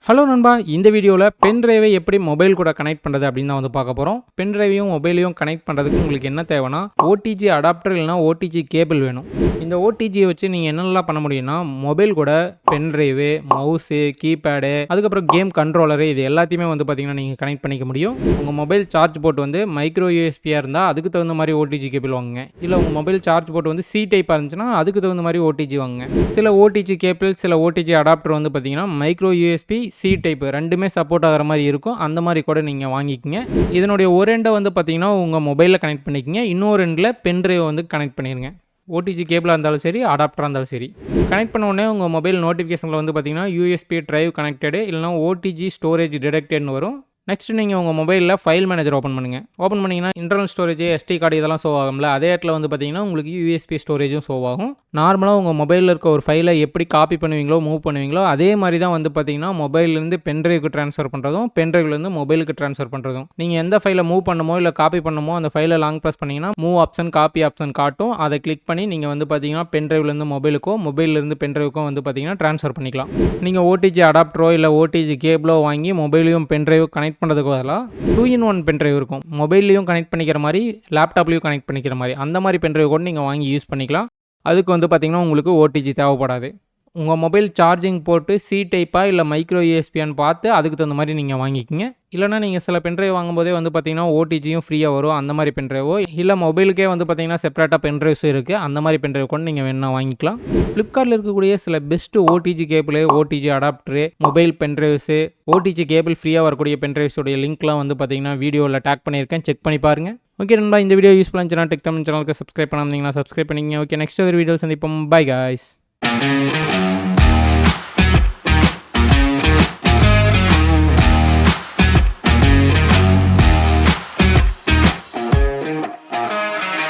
Hello நண்பா, இந்த வீடியோவில் பென்ட்ரைவை எப்படி மொபைல் கூட கனெக்ட் பண்ணுறது அப்படின்னு தான் வந்து பார்க்க போகிறோம். பென்ட்ரைவையும் மொபைலையும் கனெக்ட் பண்ணுறதுக்கு உங்களுக்கு என்ன தேவைன்னா ஓடிஜி அடாப்டர் இல்லைனா ஓடிஜி கேபிள் வேணும். இந்த ஓடிஜியை வச்சு நீங்கள் என்னென்னலாம் பண்ண முடியும்னா மொபைல் கூட பென்ட்ரைவு, மவுஸு, கீபேடு, அதுக்கப்புறம் கேம் கண்ட்ரோலரு இது எல்லாத்தையுமே வந்து பார்த்திங்கன்னா நீங்கள் கனெக்ட் பண்ணிக்க முடியும். உங்கள் மொபைல் சார்ஜ் போர்ட் வந்து மைக்ரோ யூஎஸ்பியாக இருந்தால் அதுக்கு தகுந்த மாதிரி ஓடிஜி கேபிள் வாங்குங்க. இல்லை உங்கள் மொபைல் சார்ஜ் போர்ட் வந்து சி டைப்பாக இருந்துச்சுன்னா அதுக்கு தகுந்த மாதிரி ஓடிஜி வாங்குங்க. சில ஓடிஜி கேபிள், சில ஓடிஜி அடாப்டர் வந்து பார்த்திங்கன்னா மைக்ரோ யூஎஸ்பி, சி டைப் ரெண்டுமே சப்போர்ட் ஆகிற மாதிரி இருக்கும். அந்த மாதிரி கூட நீங்கள் வாங்கிக்கங்க. இதனுடைய ஒரு எண்டை வந்து பார்த்தீங்கன்னா உங்கள் மொபைலில் கனெக்ட் பண்ணிக்கங்க. இன்னொரு எண்டில் பென்ட்ரைவ் வந்து கனெக்ட் பண்ணிடுங்க. ஓடிஜி கேபிளாக இருந்தாலும் சரி, அடாப்டராக இருந்தாலும் சரி. கனெக்ட் பண்ண உடனே உங்கள் மொபைல் நோட்டிஃபிகேஷனில் வந்து பார்த்தீங்கன்னா யூஎஸ்பி டிரைவ் கனெக்டடு இல்லைனா ஓடிஜி ஸ்டோரேஜ் டிடெக்டட்னு வரும். நெக்ஸ்ட் நீங்கள் உங்கள் மொபைலில் ஃபைல் மேனேஜர் ஓப்பன் பண்ணுங்கள். ஓப்பன் பண்ணிங்கன்னா இன்டர்னல் ஸ்டோரேஜ், எஸ்டி கார்டு இதெல்லாம் ஷோ ஆகும்ல, அதே இடத்துல வந்து பார்த்தீங்கன்னா உங்களுக்கு யூஎஸ்பி ஸ்டோரேஜும் ஷோ ஆகும். நார்மலாக உங்கள் மொபைலில் இருக்க ஒரு ஃபைலை எப்படி காப்பி பண்ணுவீங்களோ, மூவ் பண்ணுவீங்களோ அதே மாதிரி தான் வந்து பார்த்தீங்கன்னா மொபைல்லேருந்து பென்ட்ரைவுக்கு ட்ரான்ஸ்ஃபர் பண்ணுறதும், பென்ட்ரைவ்லேருந்து மொபைலுக்கு ட்ரான்ஸ்ஃபர் பண்ணுறதும். நீங்கள் எந்த ஃபைலை மூவ் பண்ணுமோ இல்லை காப்பி பண்ணுமோ அந்த ஃபைலை லாங் ப்ரெஸ் பண்ணிங்கன்னா மூவ் ஆப்ஷன், காப்பி ஆப்ஷன் காட்டும். அதை கிளிக் பண்ணி நீங்கள் வந்து பார்த்தீங்கன்னா பென்ட்ரைவ்லேருந்து மொபைலுக்கோ, மொபைல்லேருந்து பென்ட்ரைவுக்கோ வந்து பார்த்தீங்கன்னா ட்ரான்ஸ்ஃபர் பண்ணிக்கலாம். நீங்கள் ஓடிஜி அடாப்டரோ இல்லை ஓடிஜி கேபிளோ வாங்கி மொபைலையும் பென்ட்ரைவ் கனெக்ட் பண்ணுறதுக்கு பதிலாக 2-in-1 பென்ட்ரைவ் இருக்கும். மொபைல்லையும் கனெக்ட் பண்ணிக்கிற மாதிரி, லேப்டாப்லையும் கனெக்ட் பண்ணிக்கிற மாதிரி, அந்த மாதிரி பென்ட்ரைவ் கூட நீங்கள் வாங்கி யூஸ் பண்ணிக்கலாம். அதுக்கு வந்து பார்த்திங்கன்னா உங்களுக்கு ஓடிஜி தேவைப்படாது. உங்கள் மொபைல் சார்ஜிங் போட்டு சி டைப்பாக இல்லை மைக்ரோ யூஎஸ்பியான்னு பார்த்து அதுக்கு தகுந்த மாதிரி நீங்கள் வாங்கிக்கிங்க. இல்லைனா நீங்கள் சில பென்ட்ரைவ் வாங்கும்போதே வந்து பார்த்தீங்கன்னா ஓடிஜியும் ஃப்ரீயாக வரும். அந்த மாதிரி பென்ட்ரைவோ இல்லை மொபைலுக்கே வந்து பார்த்தீங்கன்னா செப்பரேட்டாக பென்ட்ரைவ்ஸும் இருக்குது. அந்த மாதிரி பென்ட்ரைவ் கொண்டு நீங்கள் வேணா வாங்கிக்கலாம். ஃப்ளிப்கார்ட்டில் இருக்கக்கூடிய சில best OTG cable, OTG adapter, mobile pendrives, OTG cable ஃப்ரீயாக வரக்கூடிய பென்ட்ரைவ்ஸோடைய லிங்க்லாம் வந்து பார்த்தீங்கன்னா வீடியோவில் டேக் பண்ணியிருக்கேன். செக் பண்ணி பாருங்கள். ஓகே நண்பா, இந்த வீடியோ யூஸ்ஃபுல்லாக இருந்துச்சுன்னா டெக் தமிழ் சேனலுக்கு சப்ஸ்கிரைப் பண்ணாமல் சப்ஸ்கிரைப் பண்ணிங்க. ஓகே, நெக்ஸ்ட் ஒரு வீடியோ சந்திப்போம். By guys.